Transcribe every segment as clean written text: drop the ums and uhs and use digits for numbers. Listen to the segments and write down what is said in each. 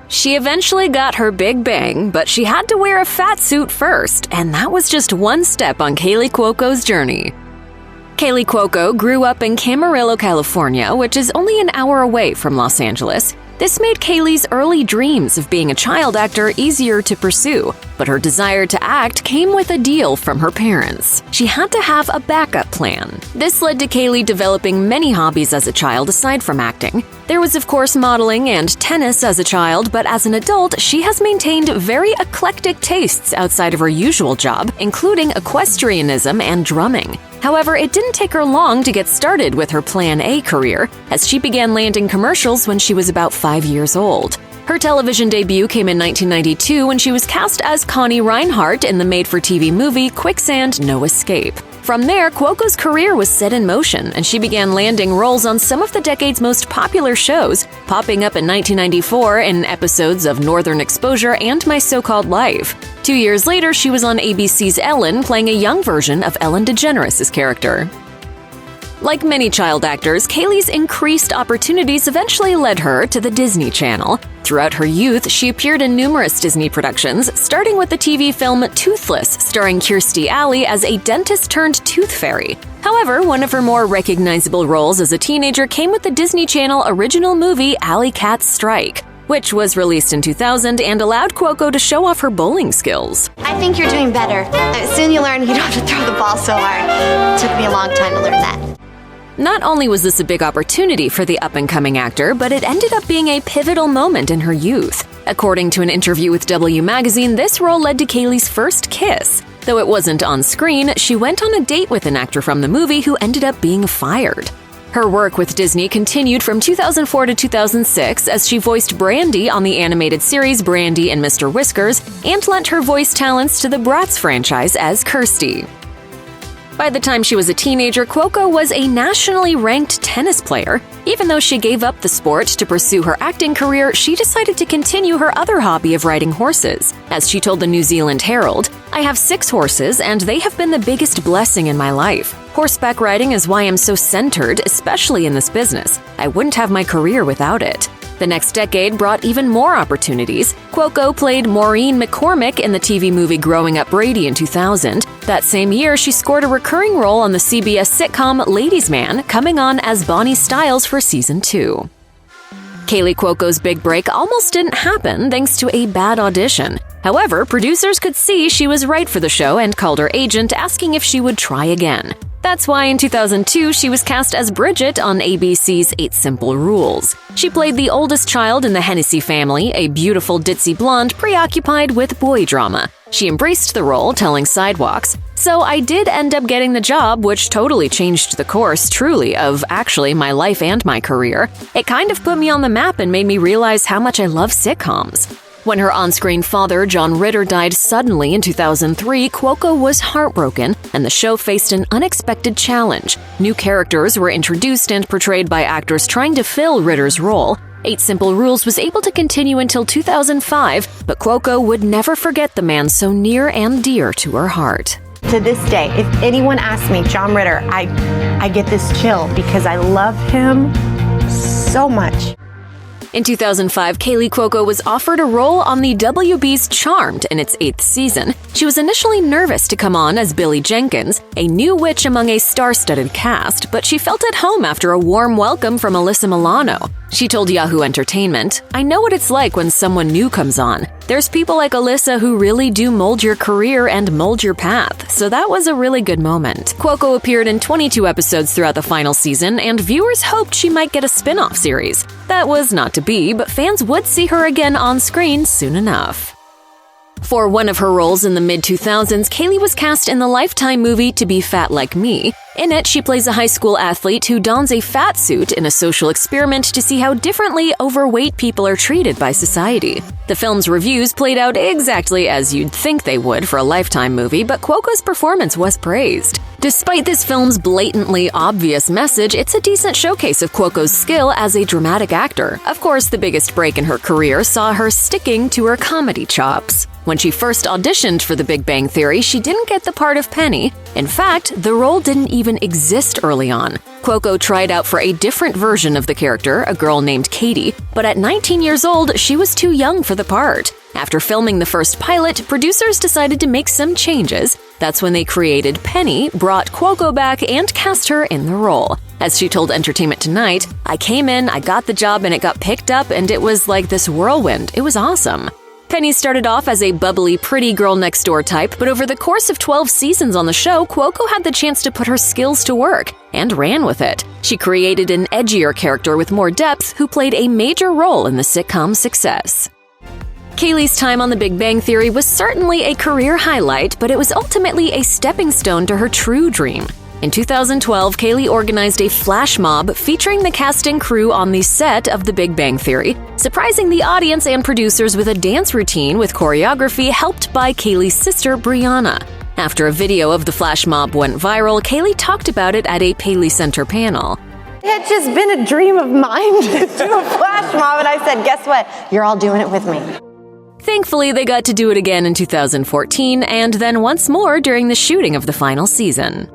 She eventually got her big bang, but she had to wear a fat suit first, and that was just one step on Kaley Cuoco's journey. Kaley Cuoco grew up in Camarillo, California, which is only an hour away from Los Angeles. This made Kaley's early dreams of being a child actor easier to pursue, but her desire to act came with a deal from her parents. She had to have a backup plan. This led to Kaley developing many hobbies as a child aside from acting. There was, of course, modeling and tennis as a child, but as an adult, she has maintained very eclectic tastes outside of her usual job, including equestrianism and drumming. However, it didn't take her long to get started with her Plan A career, as she began landing commercials when she was about 5 years old. Her television debut came in 1992 when she was cast as Connie Reinhardt in the made-for-TV movie Quicksand, No Escape. From there, Cuoco's career was set in motion, and she began landing roles on some of the decade's most popular shows, popping up in 1994 in episodes of Northern Exposure and My So-Called Life. 2 years later, she was on ABC's Ellen, playing a young version of Ellen DeGeneres' character. Like many child actors, Kaley's increased opportunities eventually led her to the Disney Channel. Throughout her youth, she appeared in numerous Disney productions, starting with the TV film Toothless, starring Kirstie Alley as a dentist-turned-tooth fairy. However, one of her more recognizable roles as a teenager came with the Disney Channel original movie Alley Cat's Strike, which was released in 2000 and allowed Cuoco to show off her bowling skills. I think you're doing better. Soon you'll learn you don't have to throw the ball so hard. It took me a long time to learn that. Not only was this a big opportunity for the up-and-coming actor, but it ended up being a pivotal moment in her youth. According to an interview with W Magazine, this role led to Kaley's first kiss. Though it wasn't on screen, she went on a date with an actor from the movie who ended up being fired. Her work with Disney continued from 2004 to 2006 as she voiced Brandy on the animated series Brandy and Mr. Whiskers and lent her voice talents to the Bratz franchise as Kirstie. By the time she was a teenager, Cuoco was a nationally ranked tennis player. Even though she gave up the sport to pursue her acting career, she decided to continue her other hobby of riding horses. As she told the New Zealand Herald, "I have 6 horses, and they have been the biggest blessing in my life. Horseback riding is why I'm so centered, especially in this business. I wouldn't have my career without it." The next decade brought even more opportunities. Cuoco played Maureen McCormick in the TV movie Growing Up Brady in 2000. That same year, she scored a recurring role on the CBS sitcom Ladies' Man, coming on as Bonnie Styles for Season 2. Kaley Cuoco's big break almost didn't happen thanks to a bad audition. However, producers could see she was right for the show and called her agent asking if she would try again. That's why in 2002 she was cast as Bridget on ABC's 8 Simple Rules. She played the oldest child in the Hennessy family, a beautiful ditzy blonde preoccupied with boy drama. She embraced the role, telling Sidewalks, "So I did end up getting the job, which totally changed the course, truly, of actually my life and my career. It kind of put me on the map and made me realize how much I love sitcoms." When her on-screen father, John Ritter, died suddenly in 2003, Cuoco was heartbroken, and the show faced an unexpected challenge. New characters were introduced and portrayed by actors trying to fill Ritter's role. 8 Simple Rules was able to continue until 2005, but Cuoco would never forget the man so near and dear to her heart. To this day, if anyone asks me, John Ritter, I get this chill because I love him so much. In 2005, Kaley Cuoco was offered a role on the WB's Charmed in its 8th season. She was initially nervous to come on as Billy Jenkins, a new witch among a star-studded cast, but she felt at home after a warm welcome from Alyssa Milano. She told Yahoo Entertainment, "I know what it's like when someone new comes on. There's people like Alyssa who really do mold your career and mold your path, so that was a really good moment." Cuoco appeared in 22 episodes throughout the final season, and viewers hoped she might get a spin-off series. That was not to be, but fans would see her again on screen soon enough. For one of her roles in the mid-2000s, Kaley was cast in the Lifetime movie To Be Fat Like Me. In it, she plays a high school athlete who dons a fat suit in a social experiment to see how differently overweight people are treated by society. The film's reviews played out exactly as you'd think they would for a Lifetime movie, but Cuoco's performance was praised. Despite this film's blatantly obvious message, it's a decent showcase of Cuoco's skill as a dramatic actor. Of course, the biggest break in her career saw her sticking to her comedy chops. When she first auditioned for The Big Bang Theory, she didn't get the part of Penny. In fact, the role didn't even exist early on. Cuoco tried out for a different version of the character, a girl named Katie, but at 19 years old, she was too young for the part. After filming the first pilot, producers decided to make some changes. That's when they created Penny, brought Cuoco back, and cast her in the role. As she told Entertainment Tonight, "I came in, I got the job, and it got picked up, and it was like this whirlwind. It was awesome." Penny started off as a bubbly, pretty girl-next-door type, but over the course of 12 seasons on the show, Cuoco had the chance to put her skills to work and ran with it. She created an edgier character with more depth who played a major role in the sitcom's success. Kaley's time on The Big Bang Theory was certainly a career highlight, but it was ultimately a stepping stone to her true dream. In 2012, Kaley organized a flash mob featuring the cast and crew on the set of The Big Bang Theory, surprising the audience and producers with a dance routine with choreography helped by Kaley's sister, Brianna. After a video of the flash mob went viral, Kaley talked about it at a Paley Center panel. It had just been a dream of mine to do a flash mob, and I said, guess what? You're all doing it with me. Thankfully, they got to do it again in 2014, and then once more during the shooting of the final season.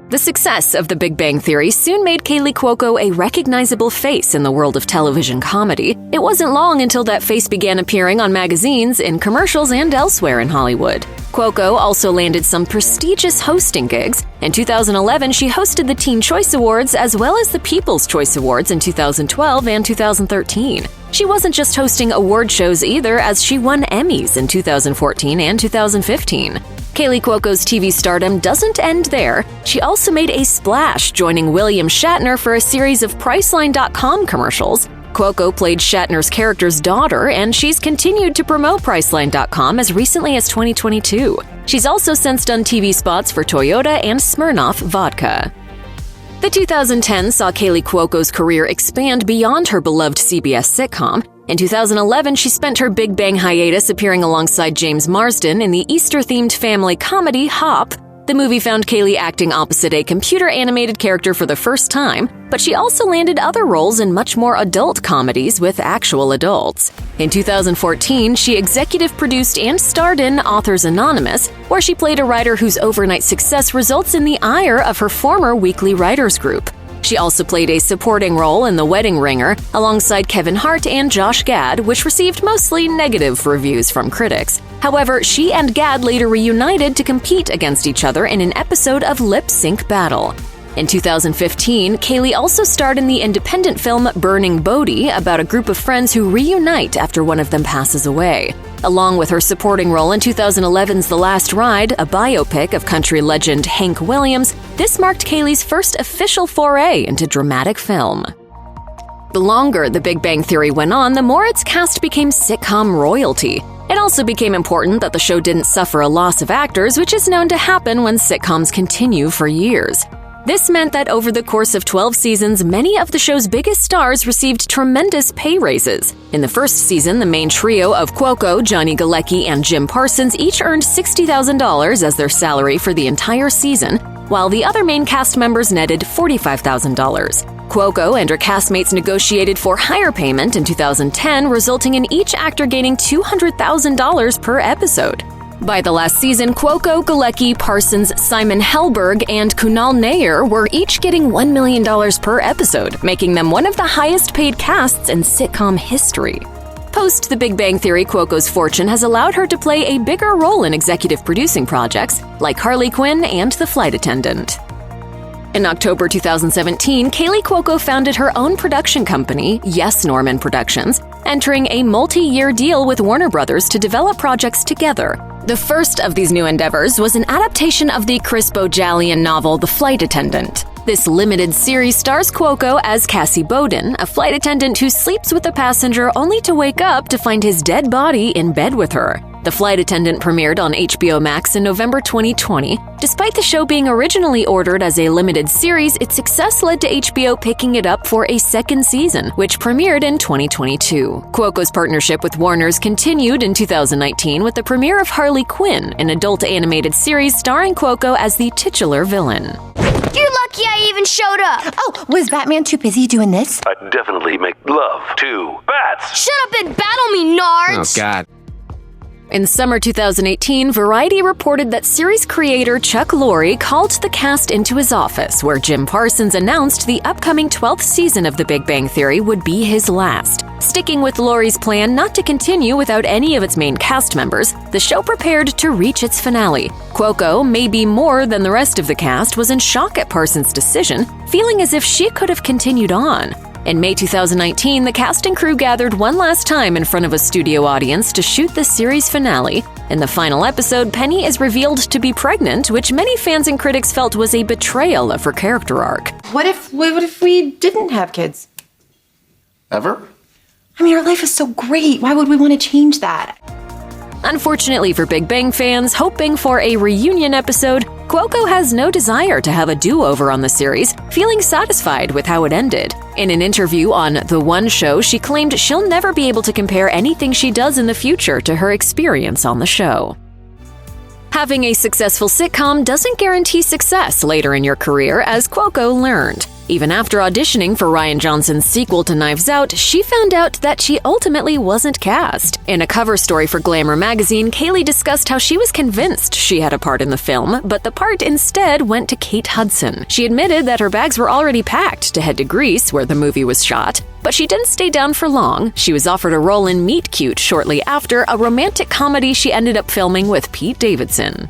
The success of The Big Bang Theory soon made Kaley Cuoco a recognizable face in the world of television comedy. It wasn't long until that face began appearing on magazines, in commercials, and elsewhere in Hollywood. Cuoco also landed some prestigious hosting gigs. In 2011, she hosted the Teen Choice Awards as well as the People's Choice Awards in 2012 and 2013. She wasn't just hosting award shows either, as she won Emmys in 2014 and 2015. Kaley Cuoco's TV stardom doesn't end there. She also made a splash, joining William Shatner for a series of Priceline.com commercials. Cuoco played Shatner's character's daughter, and she's continued to promote Priceline.com as recently as 2022. She's also since done TV spots for Toyota and Smirnoff Vodka. The 2010 saw Kaley Cuoco's career expand beyond her beloved CBS sitcom. In 2011, she spent her Big Bang hiatus appearing alongside James Marsden in the Easter-themed family comedy Hop. The movie found Kaley acting opposite a computer-animated character for the first time, but she also landed other roles in much more adult comedies with actual adults. In 2014, she executive produced and starred in Authors Anonymous, where she played a writer whose overnight success results in the ire of her former weekly writers group. She also played a supporting role in The Wedding Ringer alongside Kevin Hart and Josh Gad, which received mostly negative reviews from critics. However, she and Gad later reunited to compete against each other in an episode of Lip Sync Battle. In 2015, Kaley also starred in the independent film Burning Bodie about a group of friends who reunite after one of them passes away. Along with her supporting role in 2011's The Last Ride, a biopic of country legend Hank Williams, this marked Kaley's first official foray into dramatic film. The longer The Big Bang Theory went on, the more its cast became sitcom royalty. It also became important that the show didn't suffer a loss of actors, which is known to happen when sitcoms continue for years. This meant that over the course of 12 seasons, many of the show's biggest stars received tremendous pay raises. In the first season, the main trio of Cuoco, Johnny Galecki, and Jim Parsons each earned $60,000 as their salary for the entire season, while the other main cast members netted $45,000. Cuoco and her castmates negotiated for higher payment in 2010, resulting in each actor gaining $200,000 per episode. By the last season, Cuoco, Galecki, Parsons, Simon Helberg, and Kunal Nair were each getting $1 million per episode, making them one of the highest-paid casts in sitcom history. Post The Big Bang Theory, Cuoco's fortune has allowed her to play a bigger role in executive producing projects like Harley Quinn and The Flight Attendant. In October 2017, Kaley Cuoco founded her own production company, Yes Norman Productions, entering a multi-year deal with Warner Brothers to develop projects together. The first of these new endeavors was an adaptation of the Chris Bojalian novel The Flight Attendant. This limited series stars Cuoco as Cassie Bowden, a flight attendant who sleeps with a passenger only to wake up to find his dead body in bed with her. The Flight Attendant premiered on HBO Max in November 2020. Despite the show being originally ordered as a limited series, its success led to HBO picking it up for a second season, which premiered in 2022. Cuoco's partnership with Warner's continued in 2019 with the premiere of Harley Quinn, an adult animated series starring Cuoco as the titular villain. You're lucky I even showed up. Oh, was Batman too busy doing this? I'd definitely make love to bats. Shut up and battle me, nards. Oh, God. In summer 2018, Variety reported that series creator Chuck Lorre called the cast into his office, where Jim Parsons announced the upcoming 12th season of The Big Bang Theory would be his last. Sticking with Lorre's plan not to continue without any of its main cast members, the show prepared to reach its finale. Cuoco, maybe more than the rest of the cast, was in shock at Parsons' decision, feeling as if she could have continued on. In May 2019, the cast and crew gathered one last time in front of a studio audience to shoot the series finale. In the final episode, Penny is revealed to be pregnant, which many fans and critics felt was a betrayal of her character arc. What if we didn't have kids? Ever? I mean, our life is so great. Why would we want to change that? Unfortunately for Big Bang fans hoping for a reunion episode, Cuoco has no desire to have a do-over on the series, feeling satisfied with how it ended. In an interview on The One Show, she claimed she'll never be able to compare anything she does in the future to her experience on the show. Having a successful sitcom doesn't guarantee success later in your career, as Cuoco learned. Even after auditioning for Rian Johnson's sequel to Knives Out, she found out that she ultimately wasn't cast. In a cover story for Glamour magazine, Kaley discussed how she was convinced she had a part in the film, but the part instead went to Kate Hudson. She admitted that her bags were already packed to head to Greece, where the movie was shot, but she didn't stay down for long. She was offered a role in Meet Cute shortly after, a romantic comedy she ended up filming with Pete Davidson.